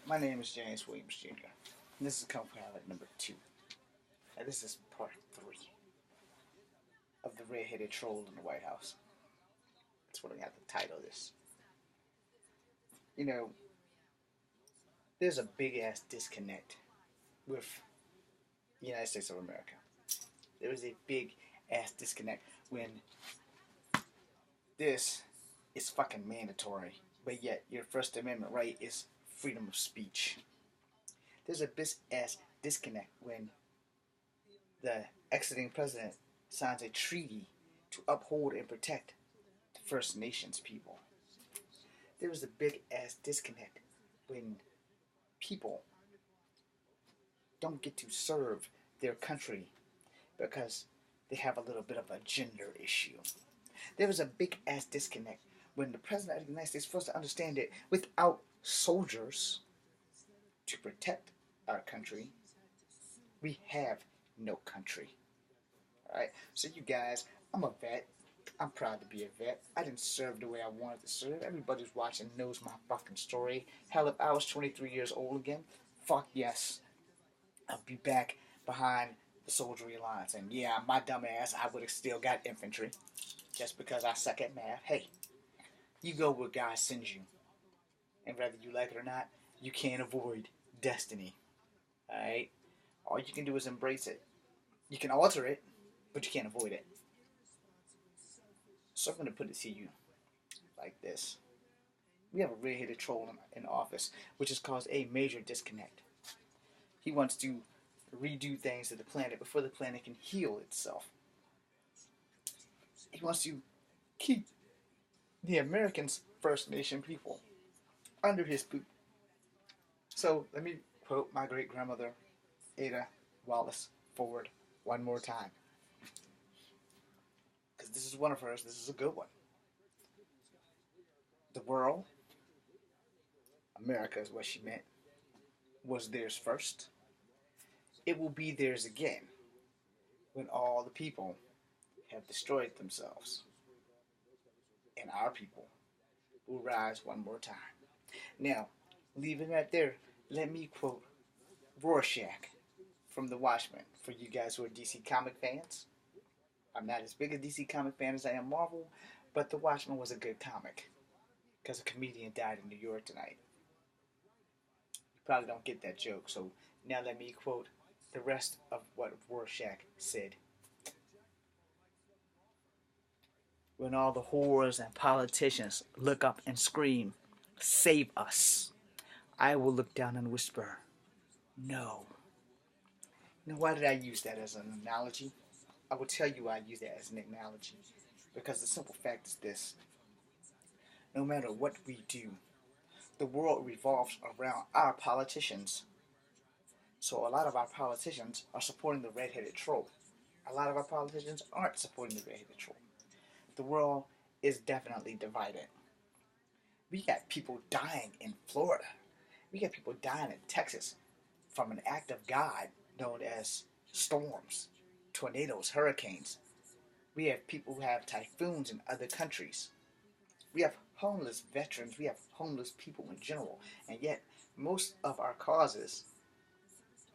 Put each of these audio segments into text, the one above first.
My name is James Williams Jr. And this is Company Pilot number 2. And this is part 3 of the Redheaded Troll in the White House. That's what I got to title this. You know, there's a big ass disconnect with the United States of America. There is a big ass disconnect when this is fucking mandatory, but yet your First Amendment right is freedom of speech. There's a big ass disconnect when the exiting president signs a treaty to uphold and protect the First Nations people. There is a big ass disconnect when people don't get to serve their country because they have a little bit of a gender issue. There is a big ass disconnect when the president of the United States is supposed to understand that without soldiers to protect our country, we have no country. Alright, so you guys, I'm a vet. I'm proud to be a vet. I didn't serve the way I wanted to serve. Everybody who's watching knows my fucking story. Hell, if I was 23 years old again, fuck yes. I'll be back behind the soldiery lines. And yeah, my dumb ass, I would have still got infantry. Just because I suck at math. Hey, you go where God sends you. And whether you like it or not, you can't avoid destiny. Alright? All you can do is embrace it. You can alter it, but you can't avoid it. So I'm going to put it to you like this. We have a redheaded troll in office, which has caused a major disconnect. He wants to redo things to the planet before the planet can heal itself. He wants to keep the Americans, First Nation people, under his boot. So let me quote my great-grandmother, Ada Wallace Ford, one more time. Because this is one of hers, this is a good one. The world, America is what she meant, was theirs first. It will be theirs again when all the people have destroyed themselves. And our people will rise one more time. Now, leaving that there, let me quote Rorschach from The Watchmen for you guys who are DC comic fans. I'm not as big a DC comic fan as I am Marvel, but The Watchmen was a good comic because a comedian died in New York tonight. You probably don't get that joke, so now let me quote the rest of what Rorschach said. When all the whores and politicians look up and scream, "Save us," I will look down and whisper, "No." Now, why did I use that as an analogy? I will tell you why I use that as an analogy. Because the simple fact is this. No matter what we do, the world revolves around our politicians. So a lot of our politicians are supporting the redheaded troll. A lot of our politicians aren't supporting the redheaded troll. The world is definitely divided. We got people dying in Florida. We got people dying in Texas from an act of God known as storms, tornadoes, hurricanes. We have people who have typhoons in other countries. We have homeless veterans. We have homeless people in general. And yet, most of our causes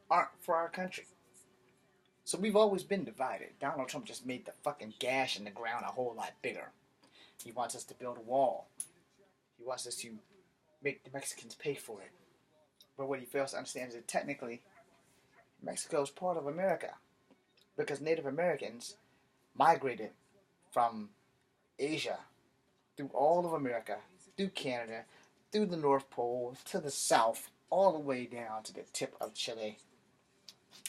aren't for our country. So we've always been divided. Donald Trump just made the fucking gash in the ground a whole lot bigger. He wants us to build a wall. He wants us to make the Mexicans pay for it. But what he fails to understand is that technically, Mexico is part of America. Because Native Americans migrated from Asia through all of America, through Canada, through the North Pole, to the South, all the way down to the tip of Chile,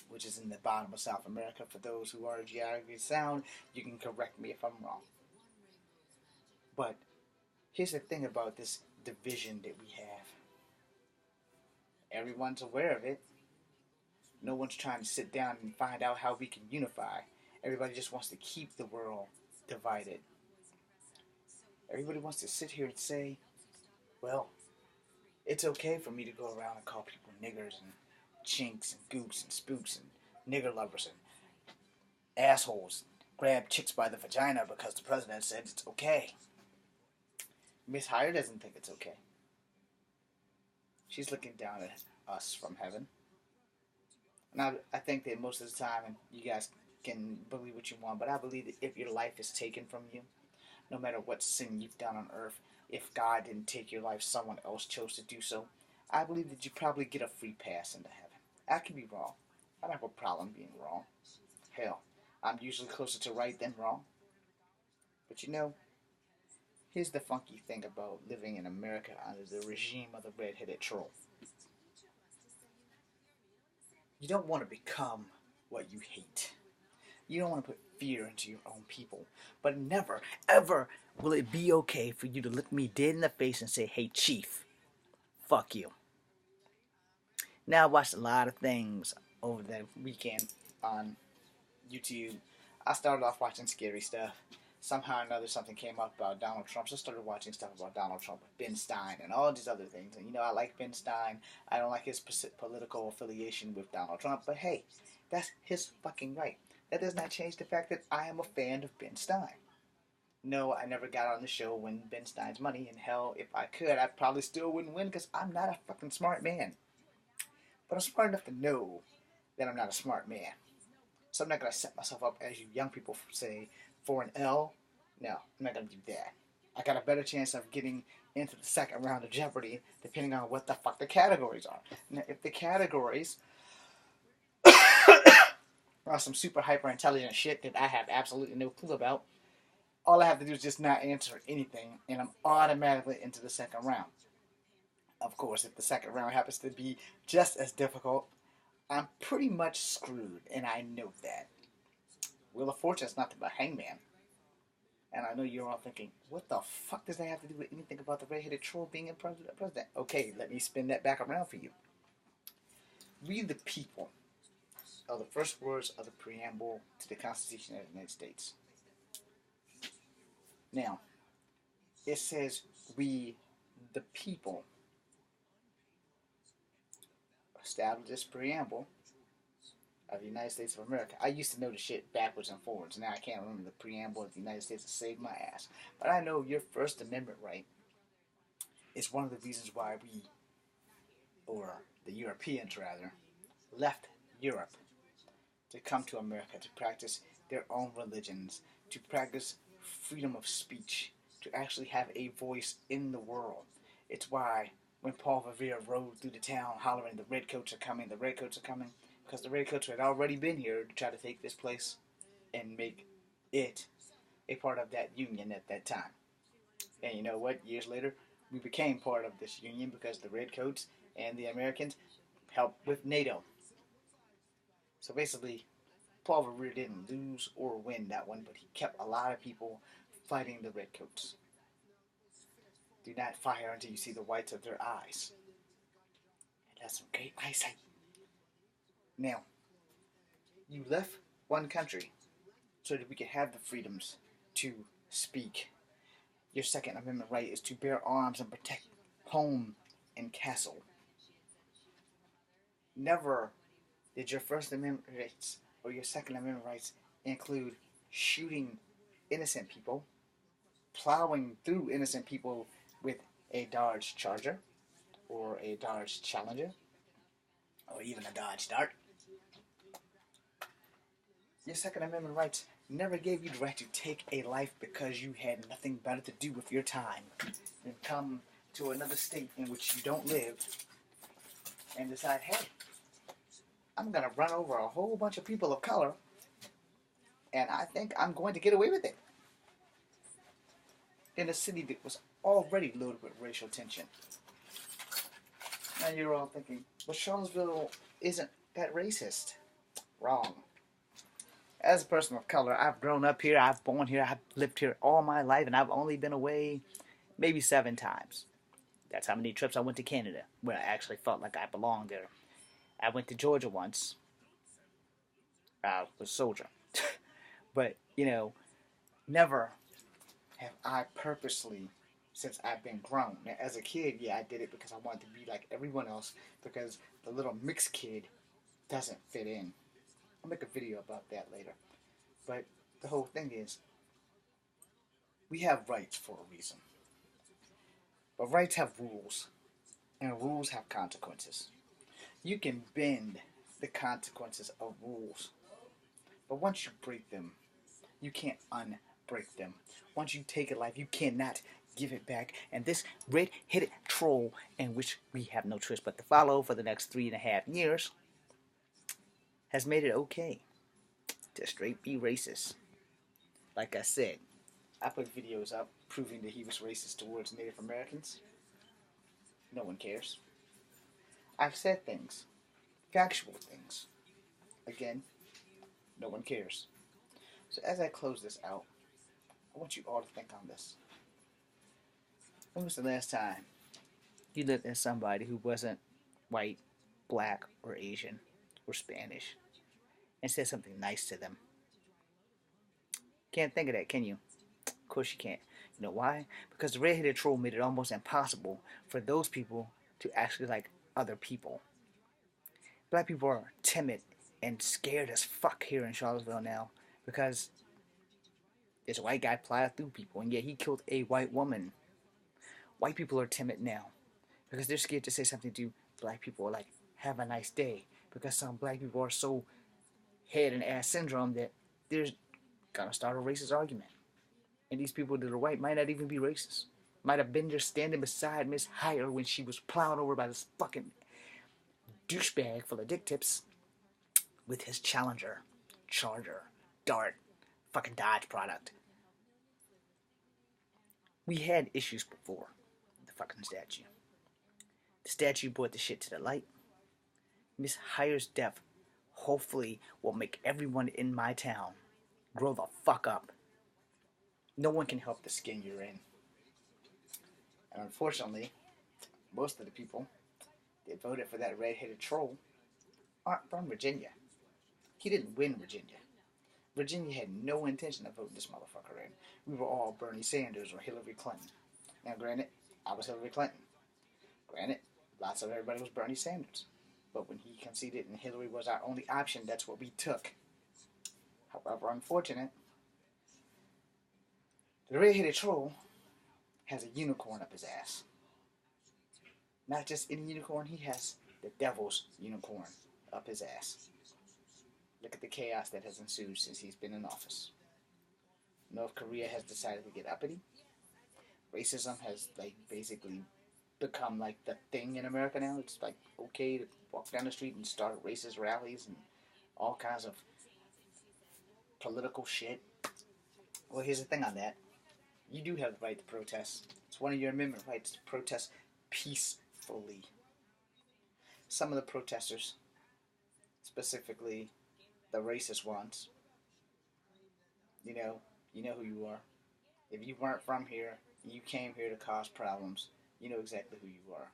which is in the bottom of South America. For those who are geographically sound, you can correct me if I'm wrong. But here's the thing about this division that we have. Everyone's aware of it. No one's trying to sit down and find out how we can unify. Everybody just wants to keep the world divided. Everybody wants to sit here and say, well, it's okay for me to go around and call people niggers and chinks and gooks and spooks and nigger lovers and assholes. Grab chicks by the vagina because the president said it's okay. Miss Hire doesn't think it's okay. She's looking down at us from heaven. And I think that most of the time, and you guys can believe what you want, but I believe that if your life is taken from you, no matter what sin you've done on earth, if God didn't take your life, someone else chose to do so, I believe that you probably get a free pass into heaven. I could be wrong. I don't have a problem being wrong. Hell, I'm usually closer to right than wrong. But you know, here's the funky thing about living in America under the regime of the Redheaded Troll. You don't want to become what you hate. You don't want to put fear into your own people. But never, ever will it be okay for you to look me dead in the face and say, hey, Chief, fuck you. Now, I watched a lot of things over the weekend on YouTube. I started off watching scary stuff. Somehow or another, something came up about Donald Trump. So I started watching stuff about Donald Trump, Ben Stein, and all these other things. And you know, I like Ben Stein. I don't like his political affiliation with Donald Trump. But hey, that's his fucking right. That does not change the fact that I am a fan of Ben Stein. No, I never got on the show winning Ben Stein's money. And hell, if I could, I probably still wouldn't win because I'm not a fucking smart man. But I'm smart enough to know that I'm not a smart man. So I'm not going to set myself up, as you young people say, for an L. No, I'm not going to do that. I got a better chance of getting into the second round of Jeopardy, depending on what the fuck the categories are. Now, if the categories are some super hyper intelligent shit that I have absolutely no clue about, all I have to do is just not answer anything, and I'm automatically into the second round. Of course, if the second round happens to be just as difficult, I'm pretty much screwed, and I know that. Wheel of Fortune's not the hangman. And I know you're all thinking, what the fuck does that have to do with anything about the Redheaded Troll being a president? Okay, let me spin that back around for you. We the people are the first words of the preamble to the Constitution of the United States. Now, it says we the people establish this preamble of the United States of America. I used to know the shit backwards and forwards. Now I can't remember the preamble of the United States to save my ass. But I know your First Amendment right is one of the reasons why we, or the Europeans rather, left Europe to come to America to practice their own religions, to practice freedom of speech, to actually have a voice in the world. It's why when Paul Revere rode through the town hollering, the redcoats are coming, the redcoats are coming, because the redcoats had already been here to try to take this place and make it a part of that union at that time. And you know what? Years later, we became part of this union because the redcoats and the Americans helped with NATO. So basically, Paul Revere didn't lose or win that one, but he kept a lot of people fighting the redcoats. Do not fire until you see the whites of their eyes. And that's some great eyesight. Now, you left one country so that we could have the freedoms to speak. Your Second Amendment right is to bear arms and protect home and castle. Never did your First Amendment rights or your Second Amendment rights include shooting innocent people, plowing through innocent people with a Dodge Charger or a Dodge Challenger or even a Dodge Dart. Your Second Amendment rights never gave you the right to take a life because you had nothing better to do with your time than come to another state in which you don't live and decide, hey, I'm going to run over a whole bunch of people of color and I think I'm going to get away with it. In a city that was already loaded with racial tension. Now you're all thinking, well, Charlottesville isn't that racist. Wrong. As a person of color, I've grown up here, I've born here, I've lived here all my life, and I've only been away maybe 7 times. That's how many trips I went to Canada, where I actually felt like I belonged there. I went to Georgia once. I was a soldier. But, you know, never have I purposely, since I've been grown. Now, as a kid, yeah, I did it because I wanted to be like everyone else, because the little mixed kid doesn't fit in. I'll make a video about that later. But the whole thing is, we have rights for a reason. But rights have rules. And rules have consequences. You can bend the consequences of rules, but once you break them, you can't unbreak them. Once you take a life, you cannot give it back. And this red-headed troll, in which we have no choice but to follow for the next 3.5 years, has made it okay to straight be racist. Like I said, I put videos up proving that he was racist towards Native Americans. No one cares. I've said things, factual things. Again, no one cares. So as I close this out, I want you all to think on this. When was the last time you looked at somebody who wasn't white, black, or Asian, or Spanish, and said something nice to them? Can't think of that, can you? Of course you can't. You know why? Because the redheaded troll made it almost impossible for those people to actually like other people. Black people are timid and scared as fuck here in Charlottesville now because this white guy plowed through people and yet he killed a white woman. White people are timid now because they're scared to say something to black people like, have a nice day. Because some black people are so head and ass syndrome that they're gonna start a racist argument. And these people that are white might not even be racist. Might have been just standing beside Miss Hire when she was plowed over by this fucking douchebag full of dick tips with his Challenger, Charger, Dart, fucking Dodge product. We had issues before the fucking statue. The statue brought the shit to the light. Miss Hire's death hopefully will make everyone in my town grow the fuck up. No one can help the skin you're in. And unfortunately, most of the people that voted for that red-headed troll aren't from Virginia. He didn't win Virginia. Virginia had no intention of voting this motherfucker in. We were all Bernie Sanders or Hillary Clinton. Now, granted, I was Hillary Clinton. Granted, lots of everybody was Bernie Sanders. But when he conceded and Hillary was our only option, that's what we took. However unfortunate, the red-headed troll has a unicorn up his ass. Not just any unicorn, he has the devil's unicorn up his ass. Look at the chaos that has ensued since he's been in office. North Korea has decided to get uppity. Racism has basically become the thing in America now. It's okay to walk down the street and start racist rallies and all kinds of political shit. Well, here's the thing on that. You do have the right to protest. It's one of your amendment rights to protest peacefully. Some of the protesters, specifically the racist ones, you know who you are. If you weren't from here, you came here to cause problems, you know exactly who you are.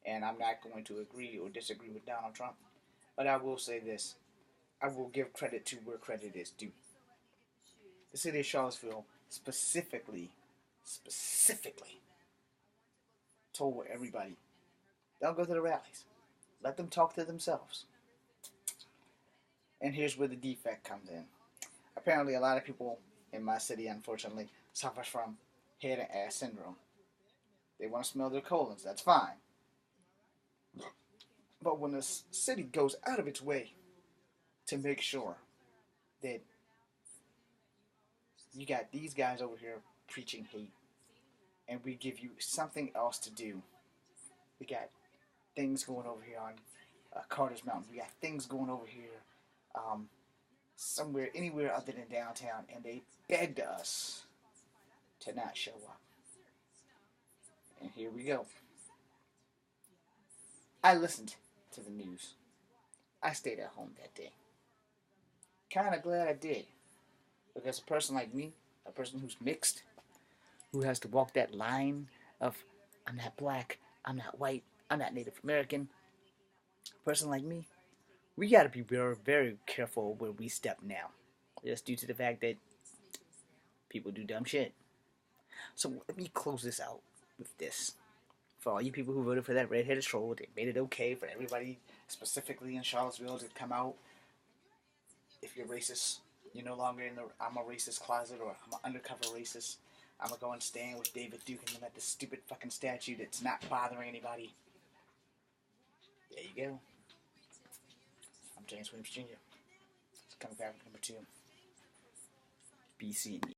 And I'm not going to agree or disagree with Donald Trump, but I will say this. I will give credit to where credit is due. The city of Charlottesville specifically told everybody, don't go to the rallies. Let them talk to themselves. And here's where the defect comes in. Apparently a lot of people in my city, unfortunately, suffers from head and ass syndrome. They want to smell their colons, that's fine. But when the city goes out of its way to make sure that you got these guys over here preaching hate, and we give you something else to do. We got things going over here on Carter's Mountain. We got things going over here somewhere, anywhere other than downtown, and they begged us to not show up. And here we go. I listened to the news. I stayed at home that day. Kind of glad I did. Because a person like me, a person who's mixed, who has to walk that line of I'm not black, I'm not white, I'm not Native American, a person like me, we got to be very, very careful where we step now. Just due to the fact that people do dumb shit. So let me close this out with this. For all you people who voted for that redheaded troll, they made it okay for everybody, specifically in Charlottesville, to come out. If you're racist, you're no longer in the I'm a racist closet or I'm an undercover racist. I'm going to go and stand with David Duke and them at the stupid fucking statue that's not bothering anybody. go. I'm James Williams Jr. It's comic graphic number 2. BC.